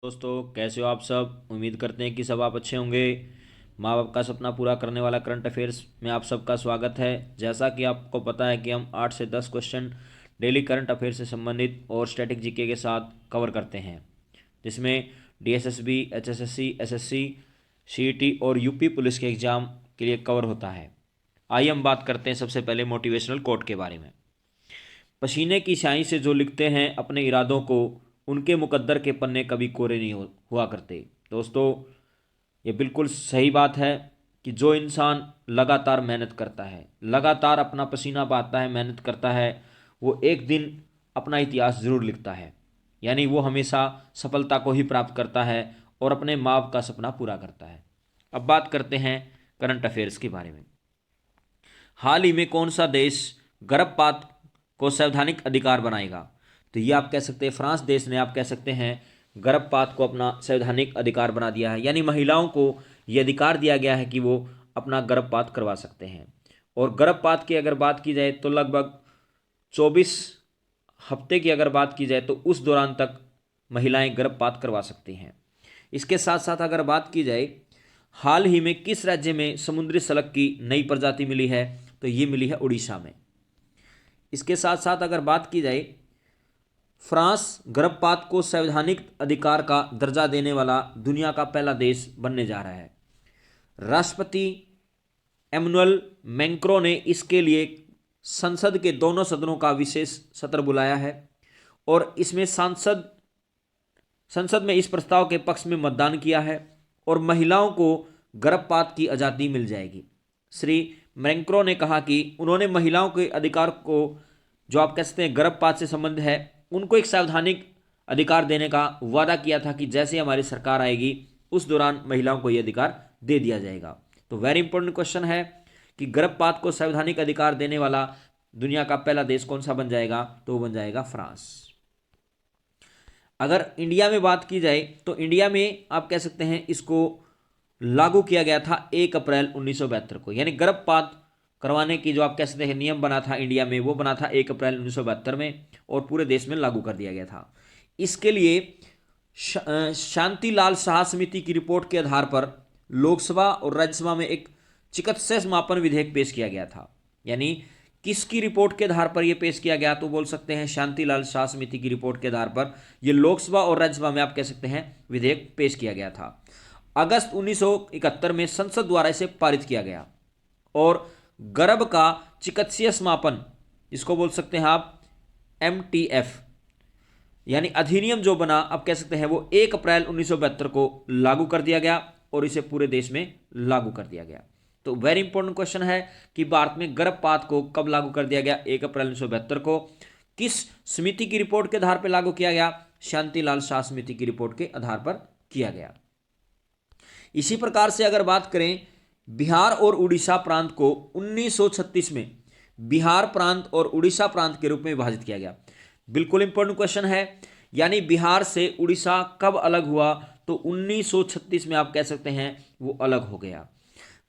दोस्तों, कैसे हो आप सब। उम्मीद करते हैं कि सब आप अच्छे होंगे। माँ बाप का सपना पूरा करने वाला करंट अफेयर्स में आप सबका स्वागत है। जैसा कि आपको पता है कि हम 8 से 10 क्वेश्चन डेली करंट अफेयर से संबंधित और स्टैटिक जीके के साथ कवर करते हैं, जिसमें डीएसएसबी, एचएसएससी, एसएससी, सीईटी और यूपी पुलिस के एग्ज़ाम के लिए कवर होता है। आइए हम बात करते हैं सबसे पहले मोटिवेशनल कोट के बारे में। पसीने की स्याही से जो लिखते हैं अपने इरादों को, उनके मुकद्दर के पन्ने कभी कोरे नहीं हुआ करते। दोस्तों, ये बिल्कुल सही बात है कि जो इंसान लगातार मेहनत करता है, लगातार अपना पसीना बहाता है, मेहनत करता है, वो एक दिन अपना इतिहास ज़रूर लिखता है। यानी वो हमेशा सफलता को ही प्राप्त करता है और अपने माँ बाप का सपना पूरा करता है। अब बात करते हैं करंट अफेयर्स के बारे में। हाल ही में कौन सा देश गर्भपात को संवैधानिक अधिकार बनाएगा? तो ये आप कह सकते हैं फ्रांस देश ने, आप कह सकते हैं, गर्भपात को अपना संवैधानिक अधिकार बना दिया है। यानी महिलाओं को ये अधिकार दिया गया है कि वो अपना गर्भपात करवा सकते हैं। और गर्भपात की अगर बात की जाए तो लगभग 24 हफ्ते की अगर बात की जाए तो उस दौरान तक महिलाएं गर्भपात करवा सकती हैं। इसके साथ साथ अगर बात की जाए हाल ही में किस राज्य में समुद्री सलक की नई प्रजाति मिली है, तो ये मिली है उड़ीसा में। इसके साथ साथ अगर बात की जाए, फ्रांस गर्भपात को संवैधानिक अधिकार का दर्जा देने वाला दुनिया का पहला देश बनने जा रहा है। राष्ट्रपति एमनुअल मैक्रों ने इसके लिए संसद के दोनों सदनों का विशेष सत्र बुलाया है और इसमें संसद में इस प्रस्ताव के पक्ष में मतदान किया है और महिलाओं को गर्भपात की आज़ादी मिल जाएगी। श्री मैक्रों ने कहा कि उन्होंने महिलाओं के अधिकार को, जो आप कह सकते हैं गर्भपात से संबंध है, उनको एक संवैधानिक अधिकार देने का वादा किया था कि जैसे हमारी सरकार आएगी उस दौरान महिलाओं को यह अधिकार दे दिया जाएगा। तो वेरी इंपॉर्टेंट क्वेश्चन है कि गर्भपात को संवैधानिक अधिकार देने वाला दुनिया का पहला देश कौन सा बन जाएगा, तो वो बन जाएगा फ्रांस। अगर इंडिया में बात की जाए तो इंडिया में आप कह सकते हैं इसको लागू किया गया था 1 अप्रैल 1972 को। यानी गर्भपात करवाने की जो आप कह सकते हैं नियम बना था इंडिया में, वो बना था 1 अप्रैल 1972 में और पूरे देश में लागू कर दिया गया था। इसके लिए शांतिलाल शाह समिति की रिपोर्ट के आधार पर लोकसभा और राज्यसभा में एक चिकित्सा समापन विधेयक पेश किया गया था। यानी किसकी रिपोर्ट के आधार पर यह पेश किया गया, तो बोल सकते हैं शांतिलाल शाह समिति की रिपोर्ट के आधार पर यह लोकसभा और राज्यसभा में आप कह सकते हैं विधेयक पेश किया गया था। अगस्त 1971 में संसद द्वारा इसे पारित किया गया और गर्भ का चिकित्सीय समापन, इसको बोल सकते हैं आप एमटीएफ, यानी अधिनियम जो बना आप कह सकते हैं वो 1 अप्रैल 1972 को लागू कर दिया गया और इसे पूरे देश में लागू कर दिया गया। तो वेरी इंपॉर्टेंट क्वेश्चन है कि भारत में गर्भपात को कब लागू कर दिया गया, 1 अप्रैल 1972 को। किस समिति की रिपोर्ट के आधार पर लागू किया गया? शांतिलाल शाह समिति की रिपोर्ट के आधार पर किया गया। इसी प्रकार से अगर बात करें, बिहार और उड़ीसा प्रांत को 1936 में बिहार प्रांत और उड़ीसा प्रांत के रूप में विभाजित किया गया। बिल्कुल इंपॉर्टेंट क्वेश्चन है। यानी बिहार से उड़ीसा कब अलग हुआ, तो 1936 में आप कह सकते हैं वो अलग हो गया।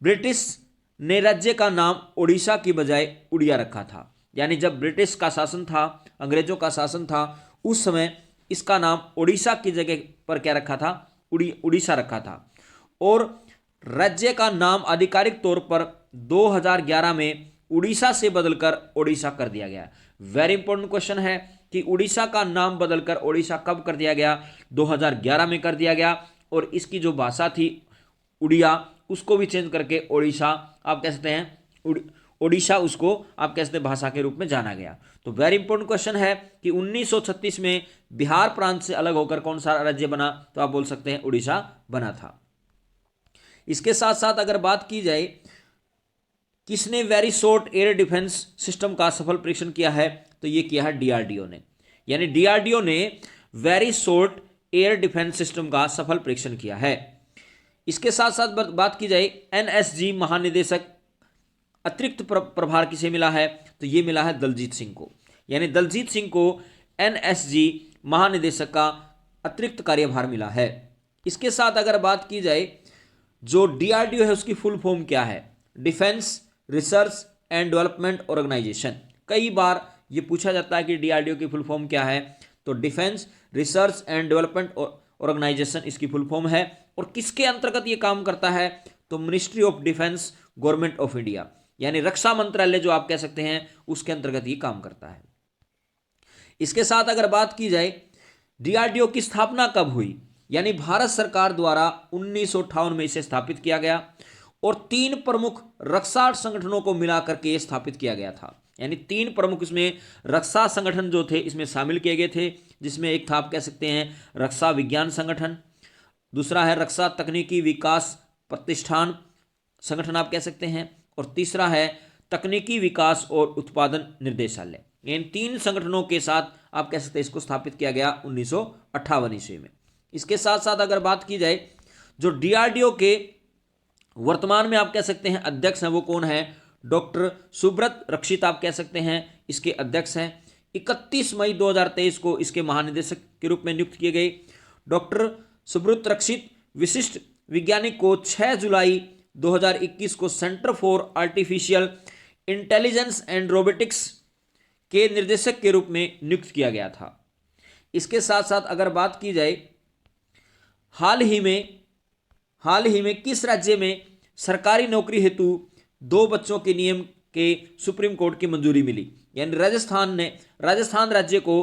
ब्रिटिश ने राज्य का नाम उड़ीसा की बजाय उड़िया रखा था। यानी जब ब्रिटिश का शासन था, अंग्रेजों का शासन था, उस समय इसका नाम उड़ीसा की जगह पर क्या रखा था, उड़ीसा रखा था। और राज्य का नाम आधिकारिक तौर पर 2011 में उड़ीसा से बदलकर ओडिशा कर दिया गया। वेरी इंपॉर्टेंट क्वेश्चन है कि उड़ीसा का नाम बदलकर ओडिशा कब कर दिया गया? 2011 में कर दिया गया। और इसकी जो भाषा थी उड़िया, उसको भी चेंज करके ओडिशा आप कह सकते हैं, ओडिशा उसको आप कह सकते हैं भाषा के रूप में जाना गया। तो वेरी इंपॉर्टेंट क्वेश्चन है कि 1936 में बिहार प्रांत से अलग होकर कौन सा राज्य बना, तो आप बोल सकते हैं उड़ीसा बना था। इसके साथ साथ अगर बात की जाए किसने very short air defence system का सफल परीक्षण किया है, तो ये किया है डीआरडीओ ने। यानी डीआरडीओ ने very short air defence system का सफल परीक्षण किया है। इसके साथ साथ बात की जाए एनएसजी महानिदेशक अतिरिक्त प्रभार किसे मिला है, तो ये मिला है दलजीत सिंह को। यानी दलजीत सिंह को एनएसजी महानिदेशक का अतिरिक्त कार्यभार मिला है। इसके साथ अगर बात की जाए जो डीआरडीओ है उसकी फुल फॉर्म क्या है, defence research and development organisation. कई बार ये पूछा जाता है कि डीआरडीओ की फुल फॉर्म क्या है, तो defence research and development organisation इसकी फुल फॉर्म है। और किसके अंतर्गत ये काम करता है? तो ministry of defence, government of India, यानी रक्षा मंत्रालय जो आप कह सकते हैं उसके अंतर्गत ये काम करता है। इसके साथ अगर बात की जाए डीआरडीओ की स्थापना कब हुई, यानी भारत सरकार द्वारा 1958 में इसे स्थापित किया गया और 3 प्रमुख रक्षा संगठनों को मिलाकर के स्थापित किया गया था। यानी 3 प्रमुख इसमें रक्षा संगठन जो थे इसमें शामिल किए गए थे, जिसमें एक था आप कह सकते हैं रक्षा विज्ञान संगठन, दूसरा है रक्षा तकनीकी विकास प्रतिष्ठान संगठन आप कह सकते हैं, और तीसरा है तकनीकी विकास और उत्पादन निर्देशालय। इन 3 संगठनों के साथ आप कह सकते हैं इसको स्थापित किया गया 1958 ईस्वी में। इसके साथ साथ अगर बात की जाए जो डीआरडीओ के वर्तमान में आप कह सकते हैं अध्यक्ष हैं वो कौन है? डॉक्टर सुब्रत रक्षित आप कह सकते हैं इसके अध्यक्ष हैं। 31 मई 2023 को इसके महानिदेशक के रूप में नियुक्त किए गए। डॉक्टर सुब्रत रक्षित विशिष्ट वैज्ञानिक को 6 जुलाई 2021 को centre for artificial intelligence and robotics के निर्देशक के रूप में नियुक्त किया गया था। इसके साथ साथ अगर बात की जाए हाल ही में किस राज्य में सरकारी नौकरी हेतु 2 बच्चों के नियम के सुप्रीम कोर्ट की मंजूरी मिली, यानी राजस्थान राज्य को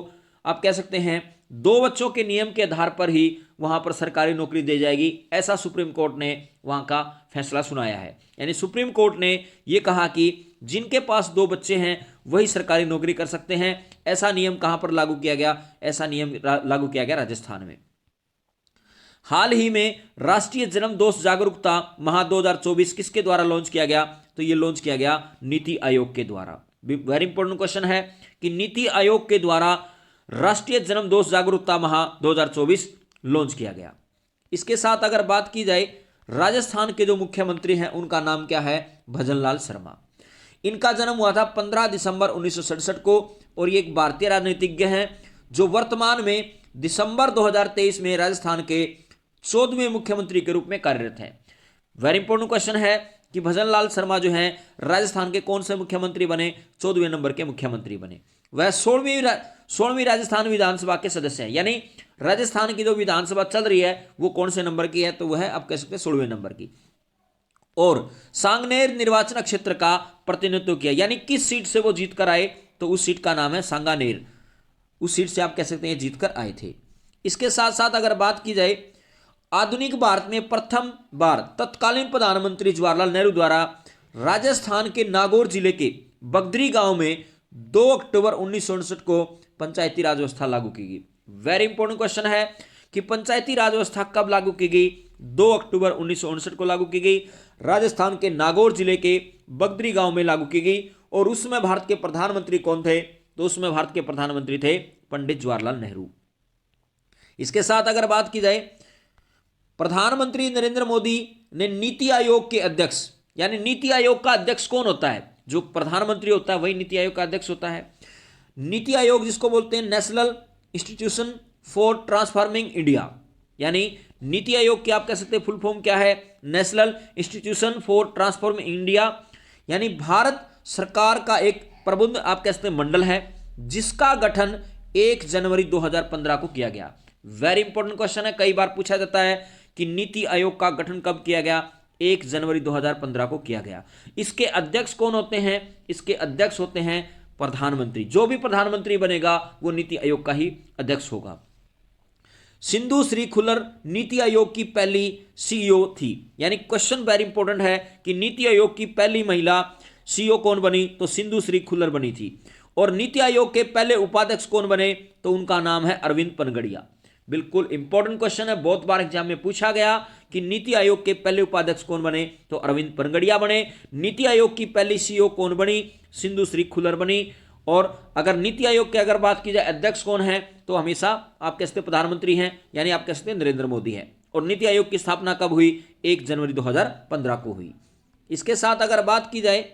आप कह सकते हैं 2 बच्चों के नियम के आधार पर ही वहां पर सरकारी नौकरी दी जाएगी, ऐसा सुप्रीम कोर्ट ने वहां का फैसला सुनाया है। यानी सुप्रीम कोर्ट ने यह कहा कि जिनके पास 2 बच्चे हैं वही सरकारी नौकरी कर सकते हैं। ऐसा नियम कहां पर लागू किया गया? ऐसा नियम लागू किया गया राजस्थान में। हाल ही में राष्ट्रीय जन्म दोष जागरूकता माह 2024 किसके द्वारा लॉन्च किया गया? तो ये लॉन्च किया गया नीति आयोग के द्वारा। वेरी इंपॉर्टेंट क्वेश्चन है कि नीति आयोग के द्वारा राष्ट्रीय जन्म दोष जागरूकता माह 2024 लॉन्च किया गया। इसके साथ अगर बात की जाए राजस्थान के जो मुख्यमंत्री हैं उनका नाम क्या है? भजनलाल शर्मा। इनका जन्म हुआ था 15 दिसंबर 1967 को और ये एक भारतीय राजनीतिज्ञ हैं जो वर्तमान में दिसंबर 2023 में राजस्थान के 14वें मुख्यमंत्री के रूप में कार्यरत हैं। वेरी इंपॉर्टेंट क्वेश्चन है कि भजनलाल शर्मा जो हैं राजस्थान के कौन से मुख्यमंत्री बने? 14वें नंबर के मुख्यमंत्री बने। वह 16वीं राजस्थान विधानसभा के सदस्य हैं, यानी राजस्थान की जो विधानसभा चल रही है वो कौन से नंबर की है? तो वह आप कह सकते हैं 16वें नंबर की। और सांगनेर निर्वाचन क्षेत्र का प्रतिनिधित्व किया, यानी किस सीट से वो जीत कर आए? तो उस सीट का नाम है सांगानेर। उस सीट से आप कह सकते हैं जीतकर आए थे। इसके साथ साथ अगर बात की जाए आधुनिक भारत में प्रथम बार तत्कालीन प्रधानमंत्री जवाहरलाल नेहरू द्वारा राजस्थान के नागौर जिले के बगदरी गांव में 2 अक्टूबर 1959 को पंचायती राज व्यवस्था लागू की गई। वेरी इंपॉर्टेंट क्वेश्चन है कि पंचायती राज व्यवस्था कब लागू की गई? 2 अक्टूबर 1959 को लागू की गई। राजस्थान के नागौर जिले के बगदरी गांव में लागू की गई। और उसमें भारत के प्रधानमंत्री कौन थे? तो उसमें भारत के प्रधानमंत्री थे पंडित जवाहरलाल नेहरू। इसके साथ अगर बात की जाए प्रधानमंत्री नरेंद्र मोदी ने नीति आयोग के अध्यक्ष, यानी नीति आयोग का अध्यक्ष कौन होता है? जो प्रधानमंत्री होता है वही नीति आयोग का अध्यक्ष होता है। नीति आयोग जिसको बोलते हैं national institution for transforming India, यानी नीति आयोग की आप कह सकते हैं फुल फॉर्म क्या है? National institution for transforming India, यानी भारत सरकार का एक प्रबुद्ध आप कह सकते हैं मंडल है जिसका गठन 1 जनवरी 2015 को किया गया। वेरी इंपॉर्टेंट क्वेश्चन है, कई बार पूछा जाता है कि नीति आयोग का गठन कब किया गया? 1 जनवरी 2015 को किया गया। इसके अध्यक्ष कौन होते हैं? इसके अध्यक्ष होते हैं प्रधानमंत्री। जो भी प्रधानमंत्री बनेगा वो नीति आयोग का ही अध्यक्ष होगा। सिंधु श्री खुल्लर नीति आयोग की पहली सीईओ थी, यानी क्वेश्चन वेरी इंपॉर्टेंट है कि नीति आयोग की पहली महिला सीईओ कौन बनी? तो सिंधु श्री खुल्लर बनी थी। और नीति आयोग के पहले उपाध्यक्ष कौन बने? तो उनका नाम है अरविंद पनगड़िया। बिल्कुल इंपॉर्टेंट क्वेश्चन है, बहुत बार एग्जाम में पूछा गया कि नीति आयोग के पहले उपाध्यक्ष कौन बने? तो अरविंद पनगड़िया बने। नीति आयोग की पहली सीईओ कौन बनी? सिंधु श्री खुल्लर बनी। और अगर नीति आयोग की अगर बात की जाए अध्यक्ष कौन है? तो हमेशा आप कह सकते प्रधानमंत्री हैं, यानी आप कह सकते हैं नरेंद्र मोदी हैं। और नीति आयोग की स्थापना कब हुई? 1 जनवरी 2015 को हुई। इसके साथ अगर बात की जाए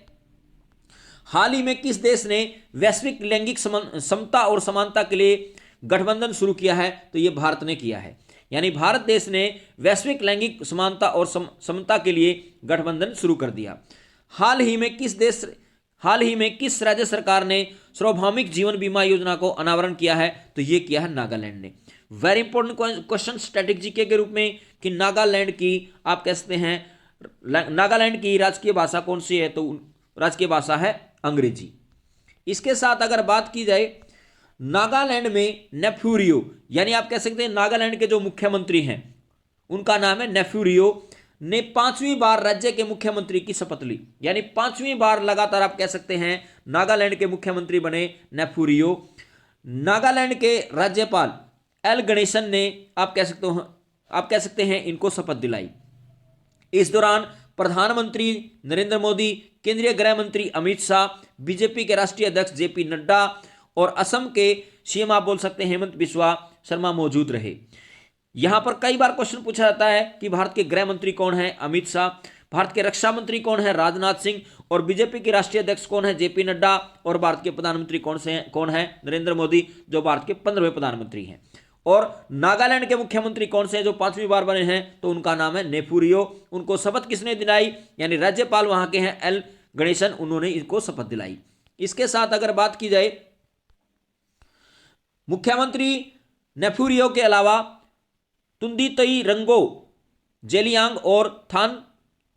हाल ही में किस देश ने वैश्विक लैंगिक समता और समानता के लिए गठबंधन शुरू किया है? तो यह भारत ने किया है, यानी भारत देश ने वैश्विक लैंगिक समानता और समता के लिए गठबंधन शुरू कर दिया। हाल ही में किस राज्य सरकार ने सार्वभौमिक जीवन बीमा योजना को अनावरण किया है? तो यह किया है नागालैंड ने। Very important question static GK के रूप में कि नागालैंड की आप कह सकते हैं नागालैंड की राजकीय भाषा कौन सी है, तो राजकीय भाषा है अंग्रेजी। इसके साथ अगर बात की जाए नागालैंड में नेफ्यू यानी आप कह सकते हैं नागालैंड के जो मुख्यमंत्री हैं उनका नाम है नेफ्यू ने 5वीं बार राज्य के मुख्यमंत्री की शपथ ली, यानी 5वीं बार लगातार आप कह सकते हैं नागालैंड के मुख्यमंत्री बने नेफ्यू। नागालैंड के राज्यपाल एल गणेशन ने आप कह सकते हैं इनको शपथ दिलाई। इस दौरान प्रधानमंत्री नरेंद्र मोदी, केंद्रीय गृह मंत्री अमित शाह, बीजेपी के राष्ट्रीय अध्यक्ष जेपी नड्डा और असम के सीएम आप बोल सकते हैं हेमंत बिस्वा शर्मा मौजूद रहे। यहां पर कई बार क्वेश्चन पूछा जाता है कि भारत के गृह मंत्री कौन है, अमित शाह, भारत के रक्षा मंत्री कौन है, राजनाथ सिंह, और बीजेपी के राष्ट्रीय अध्यक्ष कौन है, जेपी नड्डा, और भारत के प्रधानमंत्री कौन है, नरेंद्र मोदी, जो भारत के 15वें प्रधानमंत्री हैं। और नागालैंड के मुख्यमंत्री कौन से हैं जो 5वीं बार बने हैं, तो उनका नाम है नेफ्यू। उनको शपथ किसने दिलाई, यानी राज्यपाल वहां के हैं एल गणेशन, उन्होंने इनको शपथ दिलाई। इसके साथ अगर बात की जाए मुख्यमंत्री नेफ्यू के अलावा तुंदितई रंगो जेलियांग और थान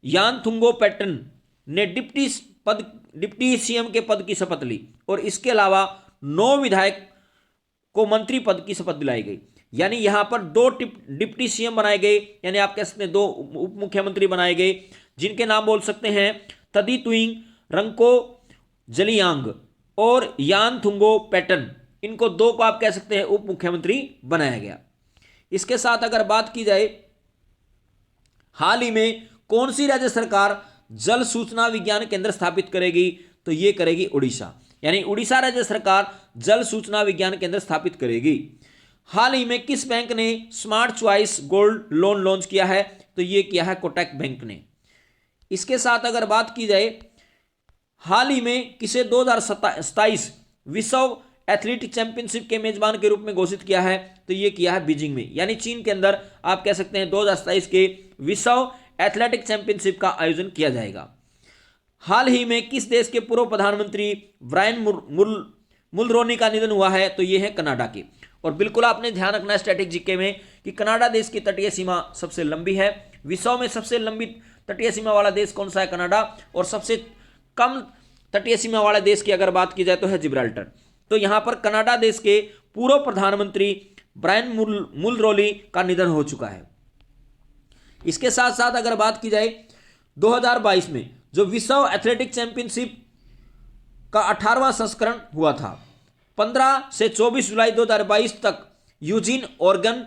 यानथुंगो पैटर्न ने डिप्टी सीएम के पद की शपथ ली, और इसके अलावा 9 विधायक को मंत्री पद की शपथ दिलाई गई। यानी यहां पर 2 डिप्टी सीएम बनाए गए, यानी आप कह सकते हैं 2 उप मुख्यमंत्री बनाए गए, जिनके नाम बोल सकते हैं तदी तुइंग रंको जलियांग और यानथुंगो पैटर्न। इनको 2 को आप कह सकते हैं उप मुख्यमंत्री बनाया गया। इसके साथ अगर बात की जाए हाल ही में कौन सी राज्य सरकार जल सूचना विज्ञान केंद्र स्थापित करेगी, तो यह करेगी उड़ीसा, यानी उड़ीसा राज्य सरकार जल सूचना विज्ञान केंद्र स्थापित करेगी। हाल ही में किस बैंक ने smart choice gold loan launch किया है, तो यह किया है कोटक बैंक ने। इसके साथ अगर बात की जाए हाल ही में किसे 2027 विश्व एथलेटिक चैंपियनशिप के मेजबान के रूप में घोषित किया है, तो यह किया है बीजिंग में, यानी चीन के अंदर आप कह सकते हैं 2027 के विश्व एथलेटिक चैंपियनशिप का आयोजन किया जाएगा। हाल ही में किस देश के पूर्व प्रधानमंत्री ब्रायन मुलरोनी का निधन हुआ है, तो यह है कनाडा के। और बिल्कुल आपने ध्यान रखना है स्टैटिक जीके में कि कनाडा देश की तटीय सीमा सबसे लंबी है। विश्व में सबसे लंबी तटीय सीमा वाला देश कौन सा है, कनाडा, और सबसे कम तटीय सीमा वाले देश की अगर बात की जाए तो है जिब्राल्टर। तो यहां पर कनाडा देश के पूर्व प्रधानमंत्री ब्रायन मुलरोनी का निधन हो चुका है। इसके साथ साथ अगर बात की जाए 2022 में जो विश्व एथलेटिक चैंपियनशिप का 18वां संस्करण हुआ था, 15 से 24 जुलाई 2022 तक यूजीन ऑरेगन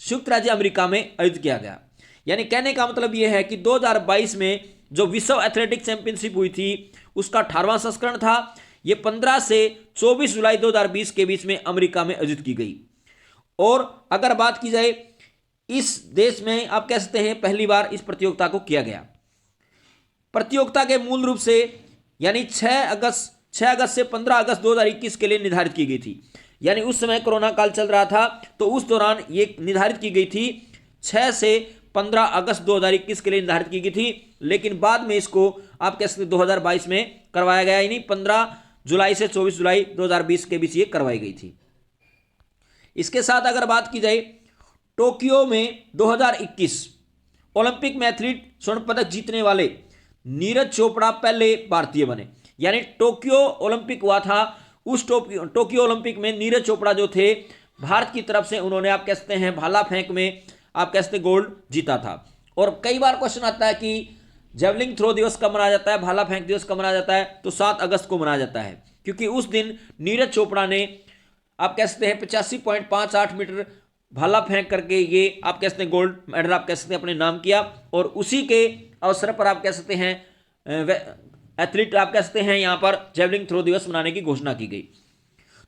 संयुक्त राज्य अमेरिका में आयोजित किया गया। यानी कहने का मतलब यह है कि 2022 में जो विश्व एथलेटिक चैंपियनशिप हुई थी उसका 18वां संस्करण था। यह 15 से 24 जुलाई 2020 के बीच में अमेरिका में आयोजित की गई। और अगर बात की जाए इस देश में आप कह सकते हैं पहली बार इस प्रतियोगिता को किया गया। प्रतियोगिता के मूल रूप से यानी 6 अगस्त से 15 अगस्त 2021 के लिए निर्धारित की गई थी। यानी उस समय कोरोना काल चल रहा था, तो उस दौरान ये निर्धारित की गई थी 6 से 15 अगस्त 2021 के लिए निर्धारित की गई थी। लेकिन बाद में इसको आप कह सकते 2022 में करवाया गया, यानी 15 जुलाई से 24 जुलाई 2020 के बीच ये करवाई गई थी। इसके साथ अगर बात की जाए टोक्यो में 2021 ओलंपिक में एथलीट स्वर्ण पदक जीतने वाले नीरज चोपड़ा पहले भारतीय बने। यानी टोक्यो ओलंपिक हुआ था, उस टोक्यो ओलंपिक में नीरज चोपड़ा जो थे भारत की तरफ से उन्होंने आप कह सकते हैं भाला फेंक में आप कह सकते गोल्ड जीता था। और कई बार क्वेश्चन आता है कि जेवलिंग थ्रो दिवस कब मनाया जाता है, भाला फेंक दिवस कब मनाया जाता है, तो 7 अगस्त को मनाया जाता है, क्योंकि उस दिन नीरज चोपड़ा ने आप कह सकते हैं 85.58 मीटर भाला फेंक करके ये आप कह सकते हैं गोल्ड मेडल आप कह सकते हैं अपने नाम किया। और उसी के अवसर पर आप कह सकते हैं एथलीट आप कह सकते हैं यहां पर जेवलिंग थ्रो दिवस मनाने की घोषणा की गई।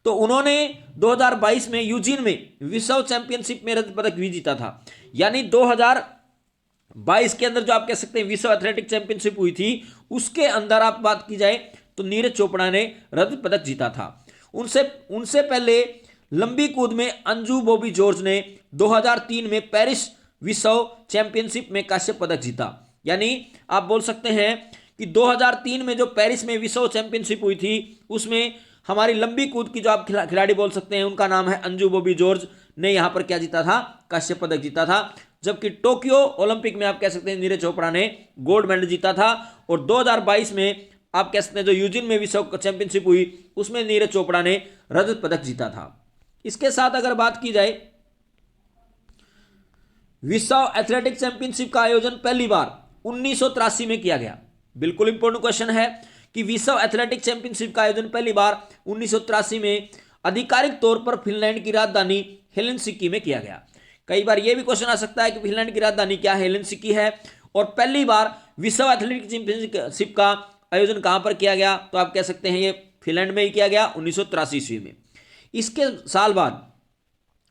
तो उन्होंने 2022 में यूजीन में विश्व चैंपियनशिप में रजत पदक भी जीता था। यानी 2022 के अंदर जो आप कह सकते हैं विश्व एथलेटिक चैंपियनशिप हुई थी उसके अंदर आप बात की जाए तो नीरज चोपड़ा ने रजत पदक जीता था। उनसे पहले लंबी कूद में अंजू बॉबी जॉर्ज ने 2003 में पेरिस विश्व चैंपियनशिप में कांस्य पदक जीता। यानी आप बोल सकते हैं कि 2003 में जो पेरिस में विश्व चैंपियनशिप हुई थी उसमें हमारी लंबी कूद की जो आप खिलाड़ी बोल सकते हैं उनका नाम है अंजू बॉबी जॉर्ज, ने यहां पर क्या जीता था, कांस्य पदक जीता था। जबकि टोक्यो ओलंपिक में आप कह सकते हैं नीरज चोपड़ा ने गोल्ड मेडल जीता था। और 2022 में आप कह सकते हैं जो यूजिन में विश्व चैंपियनशिप हुई उसमें नीरज चोपड़ा ने रजत पदक जीता था। इसके साथ अगर बात की जाए, विश्व एथलेटिक चैंपियनशिप का आयोजन पहली बार 1983 में किया गया। बिल्कुल इंपॉर्टेंट क्वेश्चन है कि विश्व एथलेटिक चैंपियनशिप का आयोजन पहली बार 1983 में आधिकारिक तौर पर फिनलैंड की राजधानी हेलसिंकी में किया गया। कई बार यह भी क्वेश्चन आ सकता है कि फिनलैंड की राजधानी क्या हेलसिंकी है, और पहली बार विश्व एथलेटिक चैंपियनशिप का आयोजन कहां पर किया गया, तो आप कह सकते हैं ये फिनलैंड में ही किया गया 1983 ईस्वी में। इसके साल बाद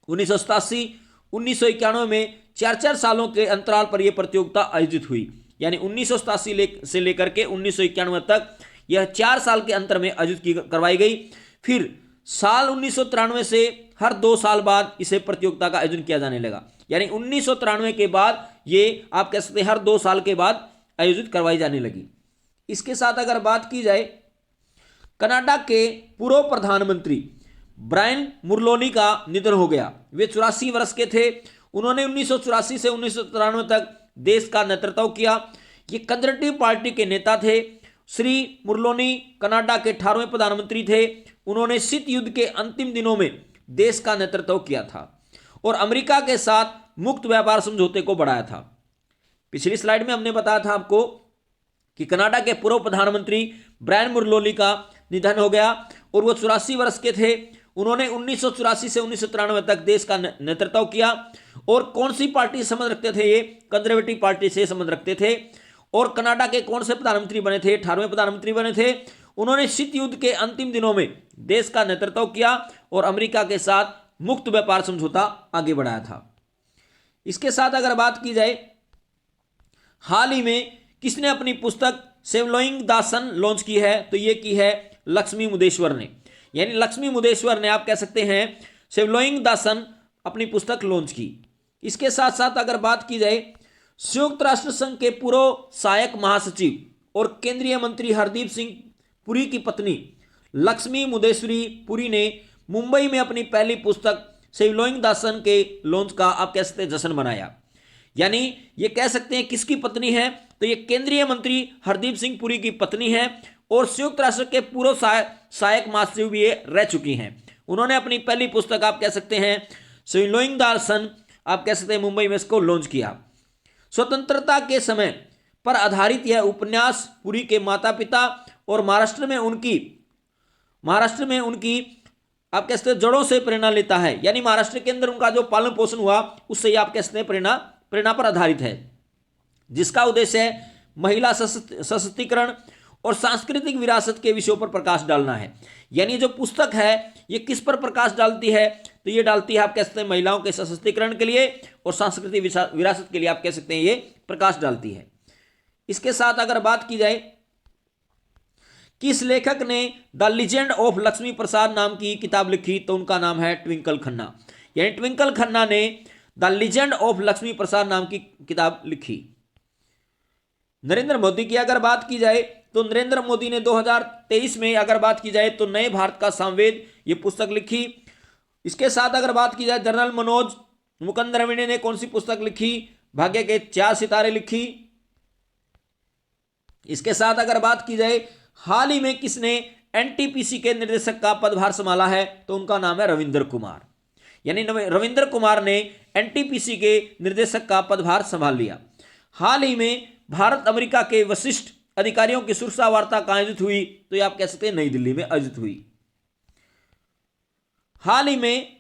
1987, 1991 में 4-4 सालों के अंतराल पर यह प्रतियोगिता आयोजित हुई। यानी 1987 से लेकर के 1991 तक यह 4 साल के अंतर में आयोजित करवाई गई। फिर साल 1993 से हर 2 साल बाद इसे प्रतियोगिता का आयोजन किया जाने लगा। यानी 1993 के बाद ये आप कह सकते हैं हर 2 साल के बाद आयोजित करवाई जाने लगी। इसके साथ अगर बात की जाए, कनाडा के पूर्व प्रधानमंत्री ब्रायन मुरलोनी का निधन हो गया। वे 84 वर्ष के थे। उन्होंने 1984 से 1993 तक देश का नेतृत्व किया। ये कंजर्वेटिव पार्टी के नेता थे। श्री मुरलोनी कनाडा के 18वें प्रधानमंत्री थे। उन्होंने शीत युद्ध के अंतिम दिनों में देश का नेतृत्व किया था और अमेरिका के साथ मुक्त व्यापार समझौते को बढ़ाया था। पिछली स्लाइड में हमने बताया था आपको कि कनाडा के पूर्व प्रधानमंत्री ब्रायन मुरलोनी का निधन हो गया और वो 84 वर्ष के थे। उन्होंने 1984 से 1993 तक देश का नेतृत्व किया। और कौन सी पार्टी से संबंध रखते थे ये, कंजर्वेटिव पार्टी से संबंध रखते थे। और कनाडा के कौन से प्रधानमंत्री बने थे, 18वें प्रधानमंत्री बने थे। उन्होंने शीत युद्ध के अंतिम दिनों में देश का नेतृत्व किया और अमेरिका के साथ मुक्त व्यापार समझौता आगे बढ़ाया था। इसके साथ अगर बात की जाए, हाल ही में किसने अपनी पुस्तक सेवलोइंग द सन लॉन्च की है, तो ये की है लक्ष्मी मुदेश्वर ने। यानी लक्ष्मी मुदेश्वर ने आप कह सकते हैं सेवलोइंग द सन अपनी पुस्तक लॉन्च की। इसके साथ साथ अगर बात की जाए, संयुक्त राष्ट्र संघ के पूर्व सहायक महासचिव और केंद्रीय मंत्री हरदीप सिंह पुरी की पत्नी लक्ष्मी मुदेश्वरी पुरी ने मुंबई में अपनी पहली पुस्तक सेवलोइंग द सन के लॉन्च का आप कह सकते हैं जश्न मनाया। यानी ये कह सकते हैं किसकी पत्नी है, तो ये केंद्रीय मंत्री हरदीप सिंह पुरी की पत्नी है और संयुक्त राष्ट्र के पूर्व सहायक महासचिव भी ये रह चुकी हैं। उन्होंने अपनी पहली पुस्तक आप कह सकते हैं सेवलोइंग द सन आप कह सकते हैं मुंबई में इसको लॉन्च किया। स्वतंत्रता के समय पर आधारित यह उपन्यास पुरी के माता पिता और महाराष्ट्र में उनकी आप कह सकते हैं जड़ों से प्रेरणा लेता है। यानी महाराष्ट्र के अंदर उनका जो पालन पोषण हुआ उससे ये आप कह सकते हैं प्रेरणा पर आधारित है, जिसका उद्देश्य है महिला सशक्तिकरण और सांस्कृतिक विरासत के विषयों पर प्रकाश डालना है। यानी जो पुस्तक है ये किस पर प्रकाश डालती है, तो ये डालती है आप कह सकते हैं महिलाओं के सशक्तिकरण के लिए और सांस्कृतिक विरासत के लिए आप कह सकते हैं ये प्रकाश डालती है। इसके साथ अगर बात की जाए, किस लेखक ने द लीजेंड ऑफ लक्ष्मी प्रसाद नाम की किताब लिखी, तो उनका नाम है ट्विंकल खन्ना। यानी ट्विंकल खन्ना ने द लीजेंड ऑफ लक्ष्मी प्रसाद नाम की किताब लिखी। नरेंद्र मोदी की अगर बात की जाए, तो नरेंद्र मोदी ने 2023 में अगर बात की जाए तो नए भारत का संवेद ये पुस्तक लिखी। इसके साथ अगर बात की जाए, जनरल मनोज मुकुंद नरवणे ने कौन सी पुस्तक लिखी, भाग्य के 4 सितारे लिखी। इसके साथ अगर बात की जाए, हाल ही में किसने एनटीपीसी के निर्देशक का पदभार संभाला है, तो उनका नाम है रविंद्र कुमार। यानी रविंद्र कुमार ने एनटीपीसी के निर्देशक का पदभार संभाल लिया। हाल ही में भारत अमेरिका के वरिष्ठ अधिकारियों की सुरक्षा वार्ता कहां आयोजित हुई, तो ये आप कह सकते हैं नई दिल्ली में आयोजित हुई। हाल ही में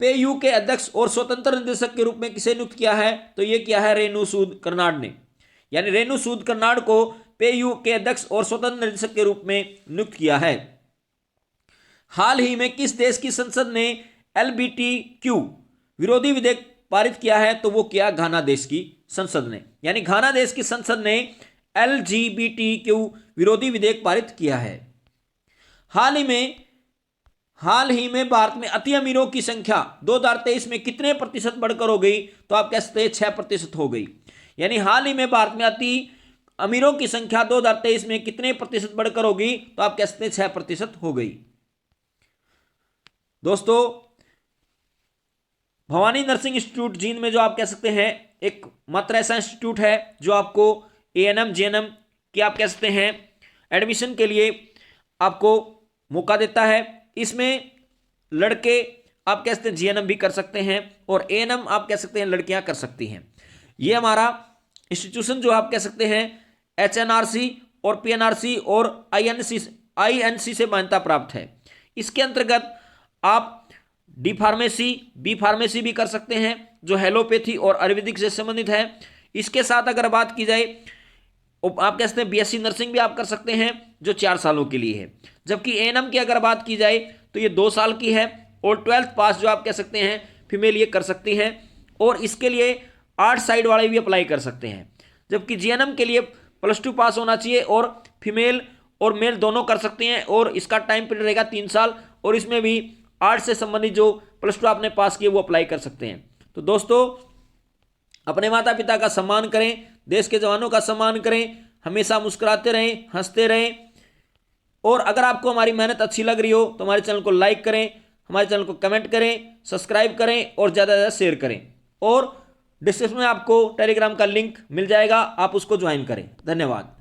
पेयू के अध्यक्ष और स्वतंत्र निदेशक के रूप में किसे नियुक्त किया है, तो यह किया है रेणु सूद कर्नाड ने। यानी रेणु सूद कर्नाड को पेयू के अध्यक्ष और स्वतंत्र निदेशक के रूप में नियुक्त किया है। हाल ही में किस देश की संसद ने LGBTQ विरोधी विधेयक पारित किया है, तो वो किया घाना देश की संसद ने। यानी घाना देश की संसद ने LGBTQ विरोधी विधेयक पारित किया है। हाल ही में भारत में अति अमीरों की संख्या 2023 में कितने प्रतिशत बढ़कर हो गई, तो आप कह सकते हैं 6% हो गई। यानी हाल ही में भारत में अति अमीरों की संख्या 2023 में कितने प्रतिशत बढ़कर होगी, तो आप कह सकते हैं 6% हो गई। दोस्तों भवानी नर्सिंग इंस्टीट्यूट जींद में जो आप कह सकते हैं एक मात्र ऐसा इंस्टीट्यूट है जो आपको एएनएम जेएनएम की आप कह सकते हैं एडमिशन के लिए आपको मौका देता है। इसमें लड़के आप कह सकते हैं जीएनएम भी कर सकते हैं और एएनएम आप कह सकते हैं लड़कियां कर सकती हैं। ये हमारा इंस्टीट्यूशन जो आप कह सकते हैं एचएनआरसी और पीएनआरसी और आईएनसी से मान्यता प्राप्त है। इसके अंतर्गत आप डी फार्मेसी बी फार्मेसी भी कर सकते हैं जो हेलोपैथी और आयुर्वेदिक से संबंधित है। इसके साथ अगर बात की जाए आप कह सकते हैं बीएससी नर्सिंग भी आप कर सकते हैं जो 4 सालों के लिए है। जबकि एएनएम की अगर बात की जाए तो ये 2 साल की है और 12th पास जो आप कह सकते हैं फीमेल ये कर सकती हैं और इसके लिए आर्ट साइड वाले भी अप्लाई कर सकते हैं। जबकि जीएनएम के लिए +2 पास होना चाहिए और फीमेल और मेल दोनों कर सकते हैं और इसका टाइम पीरियड रहेगा 3 साल और इसमें भी आर्ट से संबंधित जो +2 आपने पास किए वो अप्लाई कर सकते हैं। तो दोस्तों अपने माता पिता का सम्मान करें, देश के जवानों का सम्मान करें, हमेशा मुस्कुराते रहें, हंसते रहें और अगर आपको हमारी मेहनत अच्छी लग रही हो तो हमारे चैनल को लाइक करें, हमारे चैनल को कमेंट करें, सब्सक्राइब करें और ज़्यादा से ज़्यादा शेयर करें और डिस्क्रिप्शन में आपको टेलीग्राम का लिंक मिल जाएगा, आप उसको ज्वाइन करें। धन्यवाद।